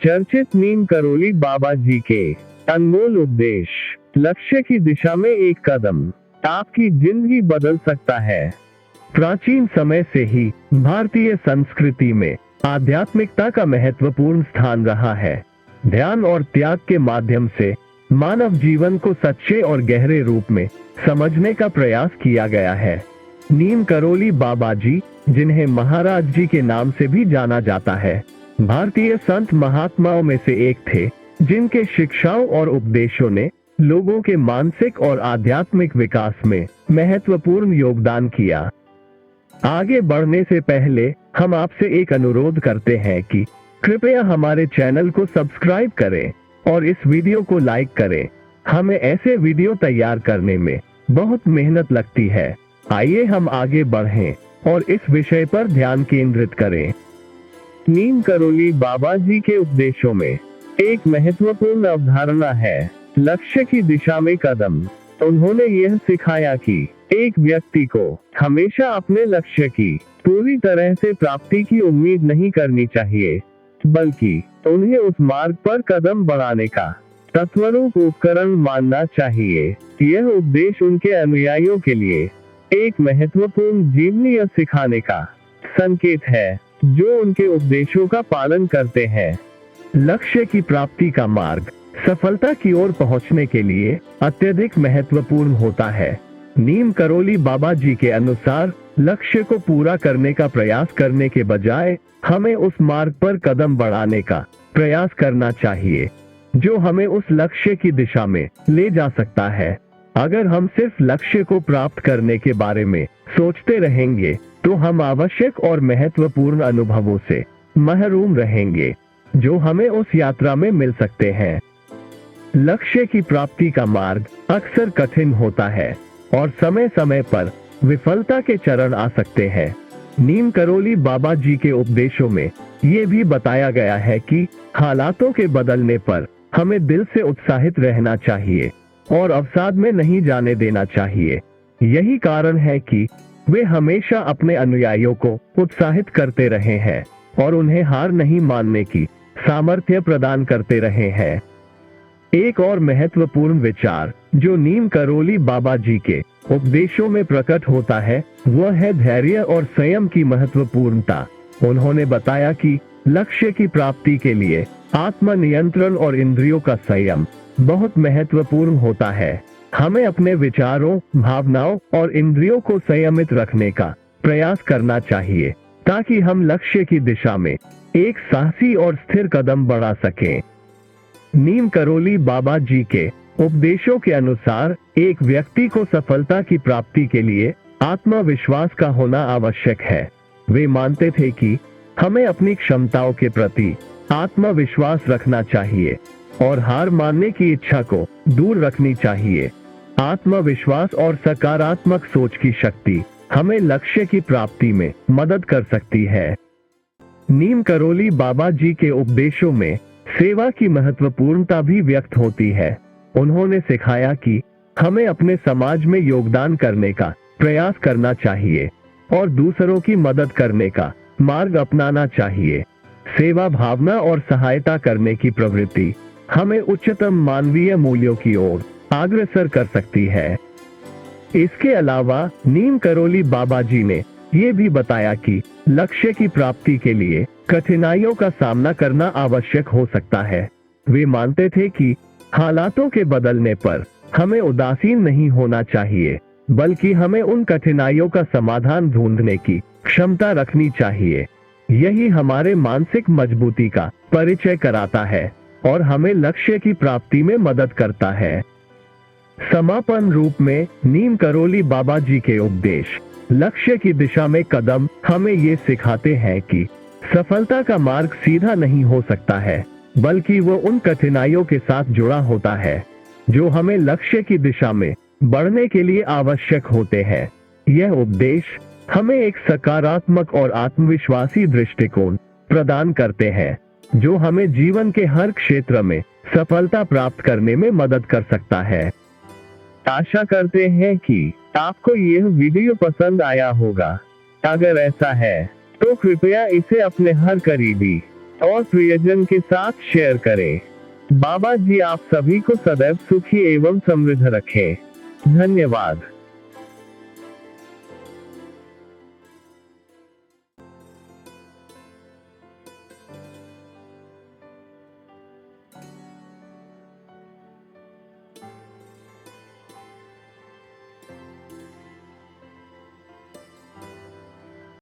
चर्चित नीम करोली बाबा जी के अनमोल उपदेश। लक्ष्य की दिशा में एक कदम आपकी जिंदगी बदल सकता है। प्राचीन समय से ही भारतीय संस्कृति में आध्यात्मिकता का महत्वपूर्ण स्थान रहा है। ध्यान और त्याग के माध्यम से मानव जीवन को सच्चे और गहरे रूप में समझने का प्रयास किया गया है। नीम करोली बाबा जी, जिन्हें महाराज जी के नाम से भी जाना जाता है, भारतीय संत महात्माओं में से एक थे, जिनके शिक्षाओं और उपदेशों ने लोगों के मानसिक और आध्यात्मिक विकास में महत्वपूर्ण योगदान किया। आगे बढ़ने से पहले हम आपसे एक अनुरोध करते हैं कि कृपया हमारे चैनल को सब्सक्राइब करें और इस वीडियो को लाइक करें। हमें ऐसे वीडियो तैयार करने में बहुत मेहनत लगती है। आइए हम आगे बढ़ें और इस विषय पर ध्यान केंद्रित करें। नीम करोली बाबा जी के उपदेशों में एक महत्वपूर्ण अवधारणा है, लक्ष्य की दिशा में कदम। उन्होंने यह सिखाया कि एक व्यक्ति को हमेशा अपने लक्ष्य की पूरी तरह से प्राप्ति की उम्मीद नहीं करनी चाहिए, बल्कि उन्हें उस मार्ग पर कदम बढ़ाने का तत्वरूप उपकरण मानना चाहिए। यह उपदेश उनके अनुयायियों के लिए एक महत्वपूर्ण जीवनीय सिखाने का संकेत है, जो उनके उपदेशों का पालन करते हैं। लक्ष्य की प्राप्ति का मार्ग सफलता की ओर पहुंचने के लिए अत्यधिक महत्वपूर्ण होता है। नीम करोली बाबा जी के अनुसार लक्ष्य को पूरा करने का प्रयास करने के बजाय हमें उस मार्ग पर कदम बढ़ाने का प्रयास करना चाहिए, जो हमें उस लक्ष्य की दिशा में ले जा सकता है। अगर हम सिर्फ लक्ष्य को प्राप्त करने के बारे में सोचते रहेंगे, तो हम आवश्यक और महत्वपूर्ण अनुभवों से महरूम रहेंगे, जो हमें उस यात्रा में मिल सकते हैं। लक्ष्य की प्राप्ति का मार्ग अक्सर कठिन होता है और समय समय पर विफलता के चरण आ सकते हैं। नीम करोली बाबा जी के उपदेशों में ये भी बताया गया है कि हालातों के बदलने पर हमें दिल से उत्साहित रहना चाहिए और अवसाद में नहीं जाने देना चाहिए। यही कारण है कि वे हमेशा अपने अनुयायियों को उत्साहित करते रहे हैं और उन्हें हार नहीं मानने की सामर्थ्य प्रदान करते रहे हैं। एक और महत्वपूर्ण विचार जो नीम करोली बाबा जी के उपदेशों में प्रकट होता है, वह है धैर्य और संयम की महत्वपूर्णता। उन्होंने बताया कि लक्ष्य की प्राप्ति के लिए आत्मनियंत्रण और इंद्रियों का संयम बहुत महत्वपूर्ण होता है। हमें अपने विचारों, भावनाओं और इंद्रियों को संयमित रखने का प्रयास करना चाहिए, ताकि हम लक्ष्य की दिशा में एक साहसी और स्थिर कदम बढ़ा सकें। नीम करोली बाबा जी के उपदेशों के अनुसार एक व्यक्ति को सफलता की प्राप्ति के लिए आत्मविश्वास का होना आवश्यक है। वे मानते थे कि हमें अपनी क्षमताओं के प्रति आत्मविश्वास रखना चाहिए और हार मानने की इच्छा को दूर रखनी चाहिए। आत्मविश्वास और सकारात्मक सोच की शक्ति हमें लक्ष्य की प्राप्ति में मदद कर सकती है। नीम करोली बाबा जी के उपदेशों में सेवा की महत्वपूर्णता भी व्यक्त होती है। उन्होंने सिखाया कि हमें अपने समाज में योगदान करने का प्रयास करना चाहिए और दूसरों की मदद करने का मार्ग अपनाना चाहिए। सेवा भावना और सहायता करने की प्रवृत्ति हमें उच्चतम मानवीय मूल्यों की ओर अग्रसर कर सकती है। इसके अलावा नीम करोली बाबा जी ने ये भी बताया कि लक्ष्य की प्राप्ति के लिए कठिनाइयों का सामना करना आवश्यक हो सकता है। वे मानते थे कि हालातों के बदलने पर हमें उदासीन नहीं होना चाहिए, बल्कि हमें उन कठिनाइयों का समाधान ढूंढने की क्षमता रखनी चाहिए। यही हमारे मानसिक मजबूती का परिचय कराता है और हमें लक्ष्य की प्राप्ति में मदद करता है। समापन रूप में नीम करोली बाबा जी के उपदेश लक्ष्य की दिशा में कदम हमें ये सिखाते हैं कि सफलता का मार्ग सीधा नहीं हो सकता है, बल्कि वो उन कठिनाइयों के साथ जुड़ा होता है जो हमें लक्ष्य की दिशा में बढ़ने के लिए आवश्यक होते हैं। यह उपदेश हमें एक सकारात्मक और आत्मविश्वासी दृष्टिकोण प्रदान करते हैं, जो हमें जीवन के हर क्षेत्र में सफलता प्राप्त करने में मदद कर सकता है। आशा करते हैं कि आपको यह वीडियो पसंद आया होगा। अगर ऐसा है तो कृपया इसे अपने हर करीबी और प्रियजन के साथ शेयर करें। बाबा जी आप सभी को सदैव सुखी एवं समृद्ध रखें। धन्यवाद।